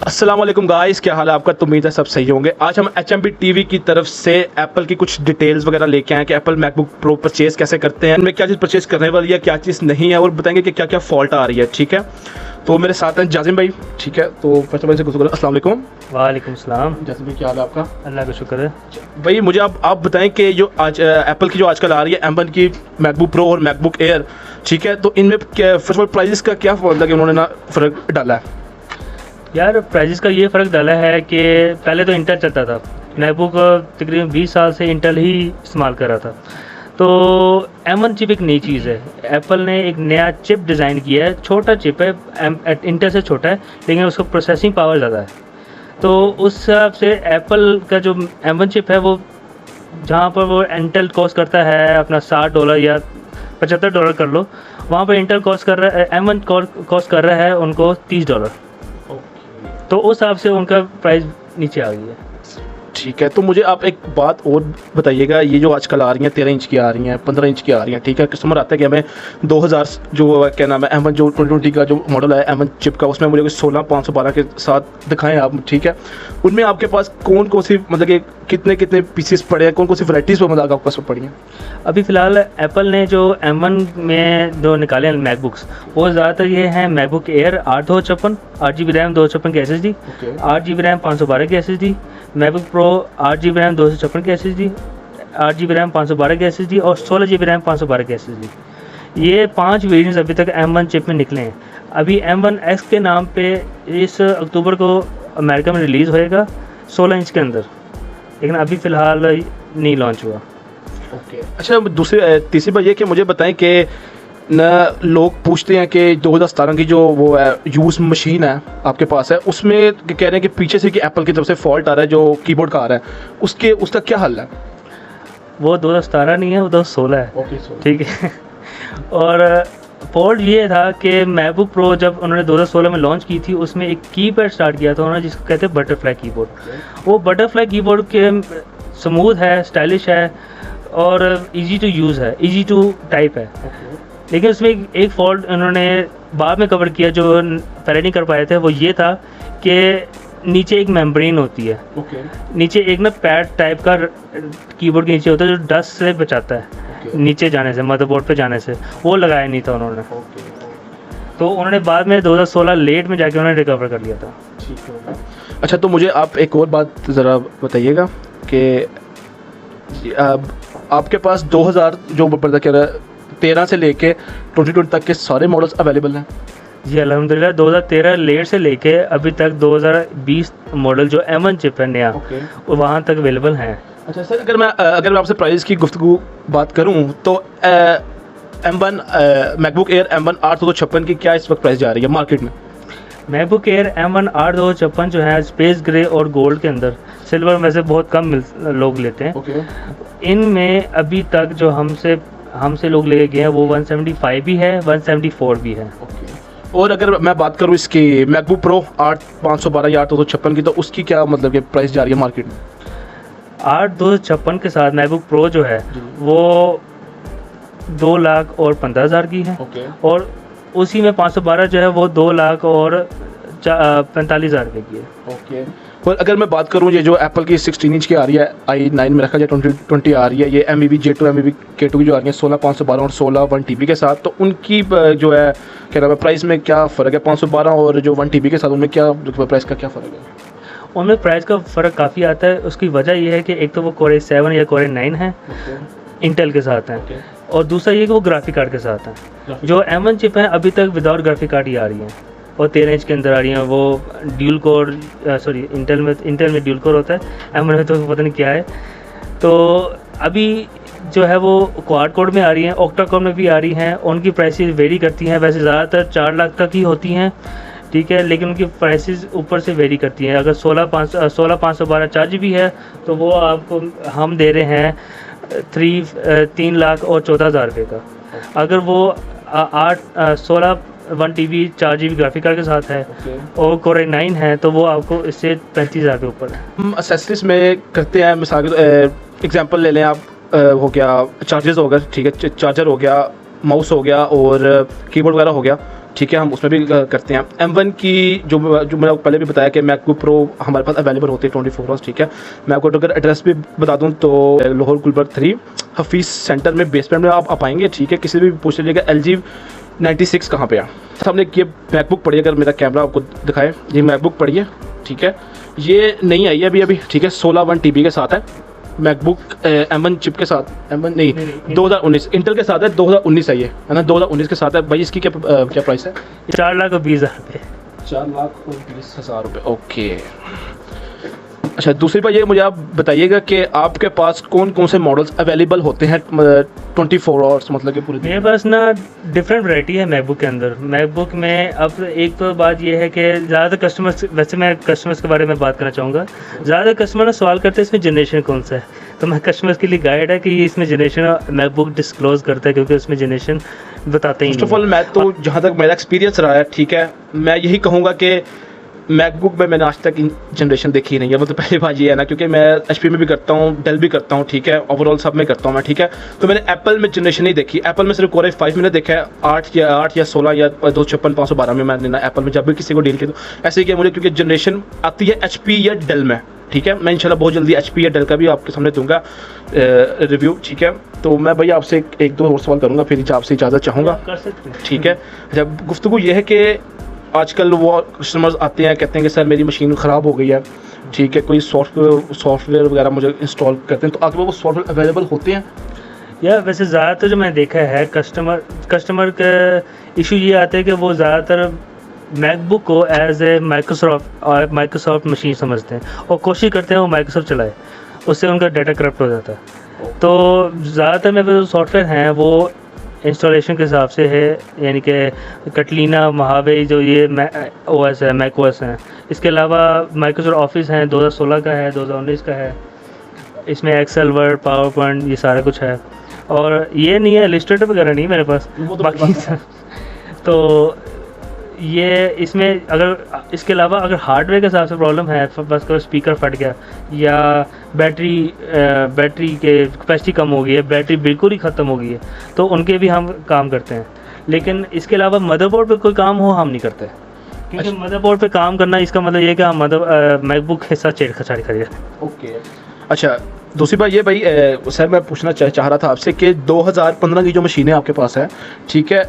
अस्सलाम वालेकुम गाइस, क्या हाल है आपका। तो उम्मीद है सब सही होंगे। आज हम HMB टीवी की तरफ से एप्पल की कुछ डिटेल्स वगैरह लेके आए कि एप्पल मैकबुक प्रो परचेज़ कैसे करते हैं, उनमें क्या चीज़ परचेज़ करने वाली है, क्या चीज़ नहीं है, और बताएंगे कि क्या क्या फॉल्ट आ रही है। ठीक है, तो मेरे साथ हैं जाजिम भाई। ठीक है, तो फर्स्ट ऑफ ऑल से गुस्सा अस्सलाम वालेकुम। वालेकुम सलाम। जाजिम भाई, क्या हाल है आपका। अल्लाह का शुक्र है। भाई मुझे आप बताएं कि जो आज एप्पल की जो आजकल आ रही है M1 की मैकबुक प्रो और मैकबुक एयर, ठीक है, तो इनमें फर्स्ट ऑफ ऑल प्राइस का क्या मतलब कि उन्होंने ना फ़र्क डाला है। यार प्राइजेस का ये फ़र्क डाला है कि पहले तो इंटेल चलता था, मैकबुक तकरीबन 20 साल से इंटेल ही इस्तेमाल कर रहा था। तो M1 चिप एक नई चीज़ है। एप्पल ने एक नया चिप डिज़ाइन किया है, छोटा चिप है, इंटेल से छोटा है, लेकिन उसका प्रोसेसिंग पावर ज़्यादा है। तो उस हिसाब से एप्पल का जो M1 चिप है वो जहाँ पर वो इंटेल कॉस्ट करता है अपना $60 या $75 कर लो, वहाँ पर इंटेल कॉस्ट कर रहा है, M1 कॉस्ट कर रहा है उनको $30। तो उस हिसाब से उनका प्राइस नीचे आ गई है। ठीक है, तो मुझे आप एक बात और बताइएगा, ये जो आजकल आ रही हैं 13 इंच की आ रही हैं, 15 इंच की आ रही हैं, ठीक है, कस्टमर आता है कि हमें 2000 जो क्या नाम है M1 जो 2020 का जो मॉडल है M1 चिप का, उसमें मुझे 16512 के साथ दिखाएं आप। ठीक है, उनमें आपके पास कौन कौन सी मतलब कि कितने कितने पीसेस पड़े हैं, कौन कौन सी वैराइटीज़ पर मतलब आपके पास पड़ी हैं। अभी फ़िलहाल एप्पल ने जो M1 में जो निकाले हैं मैकबुक्स, वो ज़्यादातर ये हैं मैकबुक एयर 8/256, 8GB रैम 256 की SSD, 8GB रैम 512 की SSD, MacBook pro 8GB RAM 256 की SSD, 8GB रैम 512 की SSD और 16GB रैम 512 की SSD। ये 5 वेरिएंट्स अभी तक M1 चिप में निकले हैं। अभी M1X के नाम पे इस अक्टूबर को अमेरिका में रिलीज़ होएगा 16 इंच के अंदर, लेकिन अभी फ़िलहाल नहीं लॉन्च हुआ। ओके, अच्छा, तीसरी बात ये कि मुझे बताएं कि न लोग पूछते हैं कि 2017 की जो वो है यूज़ मशीन है आपके पास है, उसमें कह रहे हैं कि पीछे से कि एप्पल की तरफ से फॉल्ट आ रहा है जो कीबोर्ड का आ रहा है, उसका क्या हल है। वो 2017 नहीं है, वो 2016 है। ओके, ठीक है। और फॉल्ट ये था कि मैकबुक प्रो जब उन्होंने 2016 में लॉन्च की थी, उसमें एक कीपैड स्टार्ट किया था उन्होंने, जिसको कहते हैं बटरफ्लाई कीबोर्ड। वो बटरफ्लाई कीबोर्ड के स्मूथ है, स्टाइलिश है और इजी टू यूज़ है, इजी टू टाइप है। लेकिन उसमें एक फॉल्ट उन्होंने बाद में कवर किया जो पहले नहीं कर पाए थे, वो ये था कि नीचे एक मेम्ब्रेन होती है। नीचे एक ना पैड टाइप का कीबोर्ड के नीचे होता है जो डस्ट से बचाता है, नीचे जाने से, मदरबोर्ड पे जाने से। वो लगाया नहीं था उन्होंने। तो उन्होंने बाद में 2016 लेट में जाके उन्होंने रिकवर कर लिया था। ठीक है, अच्छा, तो मुझे आप एक और बात ज़रा बताइएगा कि आपके पास 2000 जो 13 से लेके 2020 तक के सारे मॉडल्स अवेलेबल हैं। जी अल्हम्दुलिल्लाह, 2013 लेट से लेके अभी तक 2020 मॉडल जो M1 चिप है नया, वो वहाँ तक अवेलेबल हैं। अच्छा सर, अगर मैं आपसे प्राइस की गुफ्तगू बात करूँ तो M1 मैकबुक एयर M1 856 की क्या इस वक्त प्राइस जा रही है मार्केट में। मैकबुक एयर M1 8/256 जो है स्पेस ग्रे और गोल्ड के अंदर, सिल्वर में से बहुत कम लोग लेते हैं। इनमें अभी तक जो हमसे लोग लेके गए हैं वो 175 भी है, 174 भी है। और अगर मैं बात करूँ इसकी मैकबुक प्रो 8512 या 8256 की, तो उसकी क्या मतलब कि प्राइस जा रही है मार्केट में। 8/256 के साथ मैकबुक प्रो जो है वो 2,15,000 की है। और उसी में 512 जो है वो 2,45,000 रुपये की है। और अगर मैं बात करूँ ये जो एप्पल की 16 इंच की आ रही है i9 में रखा जाए 2020 आ रही है, ये MEB J2 MEB K2 की जो आ रही है 16512 और 16 1TB के साथ, तो उनकी जो है क्या नाम है प्राइस में क्या फ़र्क है। 512 और जो 1TB के साथ उनमें क्या प्राइस का क्या फ़र्क है। उनमें प्राइस का फ़र्क काफ़ी आता है। उसकी वजह यह है कि एक तो वो Core i7 या Core i9 है, इंटेल के साथ हैं, और दूसरा ये कि वो ग्राफिक कार्ड के साथ हैं। जो M1 चिप है अभी तक विदाउट ग्राफिक कार्ड ही आ रही हैं और 13 इंच के अंदर आ रही हैं। वो ड्यूल कोर इंटेल में ड्यूल कोर होता है, M1 में तो पता नहीं क्या है। तो अभी जो है वो क्वाड कोड में आ रही हैं, ऑक्टा कोड में भी आ रही हैं। उनकी प्राइसेस वेरी करती हैं, वैसे ज़्यादातर 4 लाख तक ही होती हैं, ठीक है, लेकिन उनकी प्राइसेस ऊपर से वेरी करती हैं। अगर 16,512 चार्ज है तो वो आपको हम दे रहे हैं 3,14,000 रुपये का। अगर वो 16 1TB 4GB ग्राफिक कार्ड के साथ है और Core i9 है तो वो आपको इससे 35,000 के ऊपर है। हम एसेसरीज में करते हैं, मिसाल एग्जांपल ले लें आप, हो गया चार्जर्स हो गया, ठीक है, चार्जर हो गया, माउस हो गया और कीबोर्ड वगैरह हो गया, ठीक है, हम उसमें भी करते हैं। M1 की जो मैंने आपको पहले भी बताया कि मैकबुक प्रो हमारे पास अवेलेबल होते हैं 24 आवर्स, ठीक है। मैं आपको अगर एड्रेस भी बता दूं तो लाहौर गुलबर्ग 3 हफीज़ सेंटर में बेसमेंट में आप आएंगे, ठीक है। किसी भी पूछ लीजिएगा LG 96 कहाँ पे है। सामने ये मैकबुक पड़ी है, अगर मेरा कैमरा आपको दिखाए, ये मैकबुक पड़ी है, ठीक है। ये नहीं आई है अभी, ठीक है। 16 TB के साथ है मैकबुक, M1 चिप के साथ, M1 नहीं 2019 इंटेल के साथ है, 2019 है ये, है ना, 2019 के साथ है। भाई इसकी क्या प्राइस है? 4,20,000 रुपये। 4,20,000 रुपये, ओके। अच्छा, दूसरी बात ये मुझे आप बताइएगा कि आपके पास कौन कौन से मॉडल्स अवेलेबल होते हैं 24 आवर्स, मतलब कि पूरे? मेरे पास ना डिफरेंट वैरायटी है मैकबुक के अंदर। मैकबुक में अब एक तो बात ये है कि ज़्यादातर कस्टमर्स, वैसे मैं कस्टमर्स के बारे में बात करना चाहूँगा, ज़्यादातर कस्टमर ना सवाल करते हैं इसमें जनरेशन कौन सा है, तो मैं कस्टमर्स के लिए गाइड है कि इसमें जनरेशन मैकबुक डिस्क्लोज़ करता है, क्योंकि उसमें जनरेशन बताते ही नहीं। फर्स्ट ऑफ ऑल मैं तो जहाँ तक मेरा एक्सपीरियंस रहा है, ठीक है, मैं यही कहूँगा कि मैकबुक में मैंने आज तक जनरेशन देखी ही नहीं है। मतलब पहली बात ये है ना, क्योंकि मैं HP में भी करता हूँ, डेल भी करता हूँ, ठीक है, ओवरऑल सब में करता हूँ मैं, ठीक है। तो मैंने एप्पल में जनरेशन नहीं देखी। एप्पल में सिर्फ Core i5 मैंने देखा है, 8 या 16 या 256 512 में मैंने ना एप्पल में जब भी किसी को डील किया तो ऐसे ही किया मुझे, क्योंकि जनरेशन आती है HP या डेल में, ठीक है। मैं इंशाल्लाह बहुत जल्दी HP या डेल का भी आपके सामने दूंगा रिव्यू, ठीक है। तो मैं भैया आपसे एक दो और सवाल करूँगा, फिर आपसे इजाज़त चाहूँगा, ठीक है। जब गुफ्तगू ये है कि आजकल वो कस्टमर्स आते हैं, कहते हैं कि सर मेरी मशीन ख़राब हो गई है, ठीक है, कोई सॉफ्टवेयर वगैरह मुझे इंस्टॉल करते हैं, तो आगे वो सॉफ्टवेयर अवेलेबल होते हैं? या वैसे ज़्यादातर जो मैंने देखा है कस्टमर का इशू ये आता है कि वो ज़्यादातर मैकबुक को एज ए माइक्रोसॉफ्ट मशीन समझते हैं और कोशिश करते हैं वो माइक्रोसॉफ्ट चलाए, उससे उनका डाटा करप्ट हो जाता है। तो ज़्यादातर मेरे जो सॉफ्टवेयर हैं वो इंस्टॉलेशन के हिसाब से है, यानी कि कटलीना, महावे, जो ये OS है, मैक OS हैं। इसके अलावा माइक्रोसॉफ्ट ऑफिस हैं, 2016 का है, 2019 का है। इसमें एक्सेल, वर्ड, पावर पॉइंट, ये सारा कुछ है। और ये नहीं है, इलस्ट्रेटर वगैरह नहीं मेरे पास, बाकी तो ये इसमें अगर इसके अलावा अगर हार्डवेयर के हिसाब से प्रॉब्लम है, बस कभी स्पीकर फट गया या बैटरी के कैपेसिटी कम हो गई है, बैटरी बिल्कुल ही ख़त्म हो गई है, तो उनके भी हम काम करते हैं। लेकिन इसके अलावा मदरबोर्ड पे कोई काम हो हम नहीं करते, क्योंकि मदरबोर्ड पे काम करना इसका मतलब ये है कि हम मैकबुक के साथ छेड़छाड़ करिए। ओके, अच्छा, दूसरी बात ये भाई सर मैं पूछना चाह रहा था आपसे कि 2015 की जो मशीनें आपके पास है, ठीक है,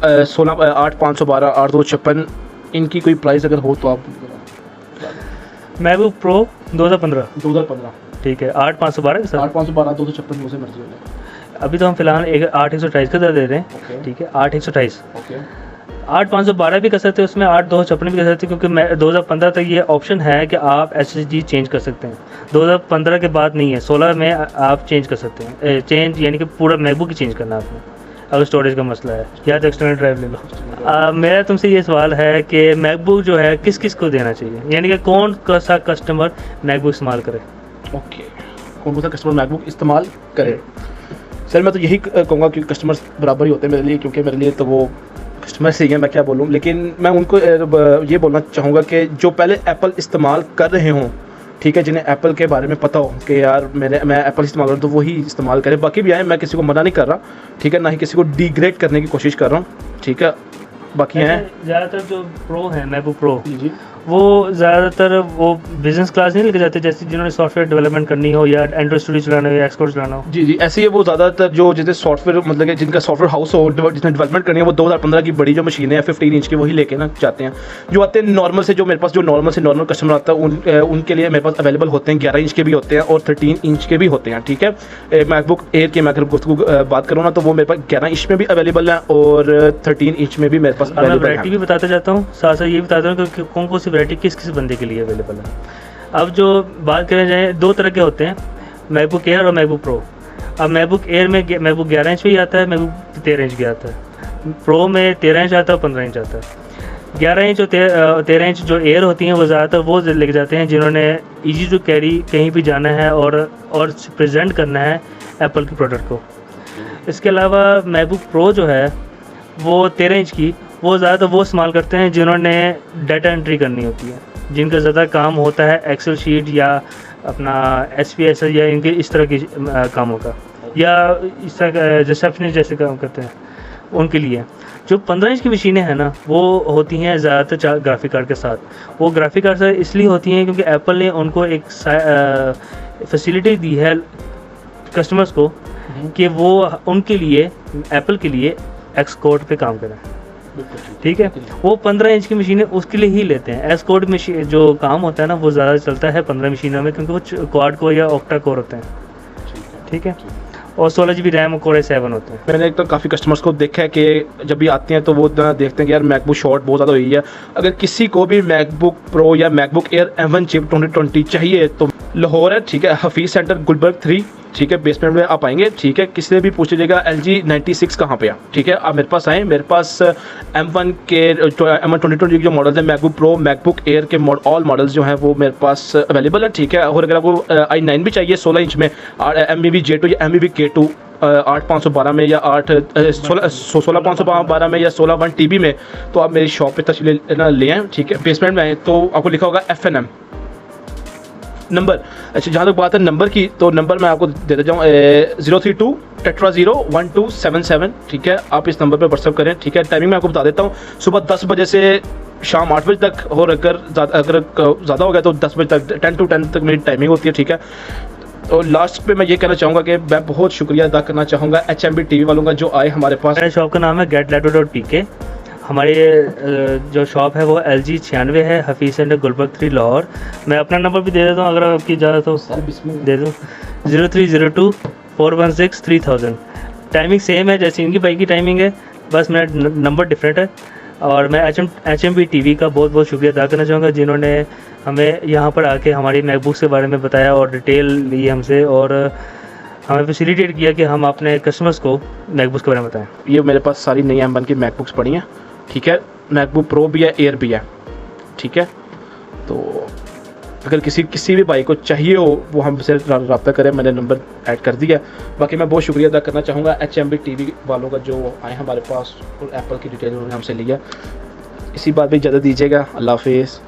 16 8,512 8,256, इनकी कोई प्राइस अगर हो तो आप? मैकबुक प्रो 2015, ठीक है, 8,512 के साथ 8,512 256 से मर्जी हो। अभी तो हम फिलहाल 8,128 का दर दे रहे हैं, ठीक है, 8,128। 8,512 भी कर सकते हैं, उसमें 8,256 भी कर सकते हैं, क्योंकि 2015 तक ये ऑप्शन है कि आप SSD चेंज कर सकते हैं। 2015 के बाद नहीं है, 16 में आप चेंज कर सकते हैं। चेंज यानी कि पूरा मैकबुक ही चेंज करना आपने, अगर स्टोरेज का मसला है, या तो एक्सटर्नल ड्राइव ले लो। मेरा तुमसे ये सवाल है कि मैकबुक जो है किस किस को देना चाहिए, यानी कि कौन सा कस्टमर मैकबुक इस्तेमाल करे? ओके, कौन सा कस्टमर मैकबुक इस्तेमाल करे? सर मैं तो यही कहूँगा कि कस्टमर्स बराबर ही होते हैं मेरे लिए, क्योंकि मेरे लिए तो वो कस्टमर से ही है, मैं क्या बोलूँ। लेकिन मैं उनको ये बोलना चाहूँगा कि जो पहले एप्पल इस्तेमाल कर रहे हों, ठीक है, जिन्हें एप्पल के बारे में पता हो कि यार मैं एप्पल इस्तेमाल कर रहा हूँ, तो वही इस्तेमाल करें। बाकी भी आए, मैं किसी को मना नहीं कर रहा, ठीक है, ना ही किसी को डिग्रेड करने की कोशिश कर रहा हूँ, ठीक है। बाकी हैं ज़्यादातर जो प्रो है, मैकबुक प्रो, जी, वो ज़्यादातर वो बिजनेस क्लास नहीं लेके जाते, जैसे जिन्होंने सॉफ्टवेयर डेवलपमेंट करनी हो या एंड्रॉइड स्टूडियो चलाना हो या एक्सकोड चलाना हो। जी, ऐसे ही वो ज़्यादातर जो जिसे सॉफ्टवेयर, मतलब कि जिनका सॉफ्टवेयर हाउस हो, जिसने डेवलपमेंट करनी है, वो 2015 की बड़ी जो मशीनें हैं 15 इंच की, वही लेके ना जाते हैं। जो आते हैं नॉर्मल से, जो मेरे पास जो नॉर्मल कस्टमर आता है उनके लिए मेरे पास अवेलेबल होते हैं 11 इंच के भी होते हैं और 13 इंच के भी होते हैं, ठीक है। मैकबुक एयर की मैं अगर बात करूँ ना, तो वो मेरे पास 11 इंच में भी अवेलेबल है और 13 इंच में भी मेरे पास अवेलेबल है। वैरायटी भी बताता जाता हूँ, साथ साथ ये बताता हूँ कि कौन कौन सी वैरायटी किस किस बंदे के लिए अवेलेबल है। अब जो बात करें जाए, दो तरह के होते हैं, मैकबुक एयर और मैकबुक प्रो। अब मैकबुक एयर में मैकबुक 11 इंच भी आता है, मैकबुक 13 इंच भी आता है। प्रो में 13 इंच आता है और 15 इंच आता है। 11 इंच और 13 इंच जो एयर होती हैं वो ज़्यादातर वो लेके जाते हैं जिन्होंने ईजी टू कैरी कहीं भी जाना है और प्रेजेंट करना है एप्पल के प्रोडक्ट को। इसके अलावा मैकबुक प्रो जो है वो 13 इंच की, वो ज़्यादातर वो इस्तेमाल करते हैं जिन्होंने डाटा एंट्री करनी होती है, जिनका ज़्यादा काम होता है एक्सेल शीट या अपना SPSS या इनके इस तरह के कामों का, या इस तरह रिसेप्शनिस्ट जैसे काम करते हैं, उनके लिए। जो 15 इंच की मशीनें हैं ना, वो होती हैं ज़्यादातर ग्राफिक कार्ड के साथ। वो ग्राफिक कार्ड से इसलिए होती हैं क्योंकि एप्पल ने उनको एक फैसिलिटी दी है कस्टमर्स को कि वो उनके लिए, एप्पल के लिए एक्स कोड पे काम करें। ठीक है, वो 15 इंच की मशीनें उसके लिए ही लेते हैं। एक्स कोड मशीन जो काम होता है ना, वो ज़्यादा चलता है 15 मशीनों में, क्योंकि वो क्वाड कोर या ऑक्टा कोर होते हैं। ठीक है, और 16 GB रैम और कोर i7 होते हैं। मैंने एक तो काफ़ी कस्टमर्स को देखा है कि जब भी आते हैं तो वो देखते हैं कि यार मैकबुक शॉर्ट बहुत ज़्यादा हुई है। अगर किसी को भी मैकबुक प्रो या मैकबुक एयर M1 चिप 2020 चाहिए तो लाहौर है, ठीक है, हफीज़ सेंटर गुलबर्ग 3, ठीक है, बेसमेंट में आप आएंगे। ठीक है, किसी से भी पूछ लीजिएगा LG 96 कहाँ पे है। ठीक है, आप मेरे पास आएँ, मेरे पास M1 के M1 2020 के जो मॉडल्स हैं, मैकबुक प्रो, मैकबुक एयर के ऑल मॉडल्स जो हैं वो मेरे पास अवेलेबल है। ठीक है, और अगर आपको i9 भी चाहिए 16 इंच में, MBB J2 या MBB K2 8512 में या 16512 में या 16 TB में, तो आप मेरी शॉप पे तशरीफ ले आएँ। ठीक है, बेसमेंट में आएँ तो आपको लिखा होगा FNM नंबर। अच्छा, जहाँ तक बात है नंबर की, तो नंबर मैं आपको दे देता हूँ 032-01277। ठीक है, आप इस नंबर पे व्हाट्सअप करें। ठीक है, टाइमिंग मैं आपको बता देता हूँ, सुबह 10 बजे से शाम 8 बजे तक, और अगर ज़्यादा हो गया तो 10 बजे तक, 10 to 10 तक मेरी टाइमिंग होती है। ठीक है, और लास्ट पे मैं ये कहना चाहूँगा कि मैं बहुत शुक्रिया अदा करना चाहूँगा HMB TV वालों का जो आए हमारे पास। मेरे शॉप का नाम है getlaptop.pk। हमारी जो शॉप है वो LG 96 है, हफीज़ सेंटर गुलबर्ग 3 लाहौर। मैं अपना नंबर भी दे देता हूँ अगर आपकी इजाज़त हो, दे दूँ 0302-416-3000। टाइमिंग सेम है जैसे इनकी बाइक की टाइमिंग है, बस मेरा नंबर डिफरेंट है। और मैं HMB TV का बहुत बहुत शुक्रिया अदा करना चाहूँगा, जिन्होंने हमें यहाँ पर आके हमारी मैकबुक्स के बारे में बताया और डिटेल ली हमसे, और हमें फैसिलिटेट किया कि हम अपने कस्टमर्स को मैकबुक्स के बारे में बताएं। ये मेरे पास सारी नई M1 की मैकबुक्स पड़ी हैं। ठीक है, मैकबुक प्रो भी है, एयर भी है। ठीक है, तो अगर किसी भी भाई को चाहिए हो वो हमसे रब्ता करें, मैंने नंबर ऐड कर दिया। बाकी मैं बहुत शुक्रिया अदा करना चाहूँगा HMB TV वालों का जो आए हमारे पास और एप्पल की डिटेल उन्होंने हमसे लिया। इसी बात पे इजाज़त दीजिएगा। अल्लाह हाफिज़।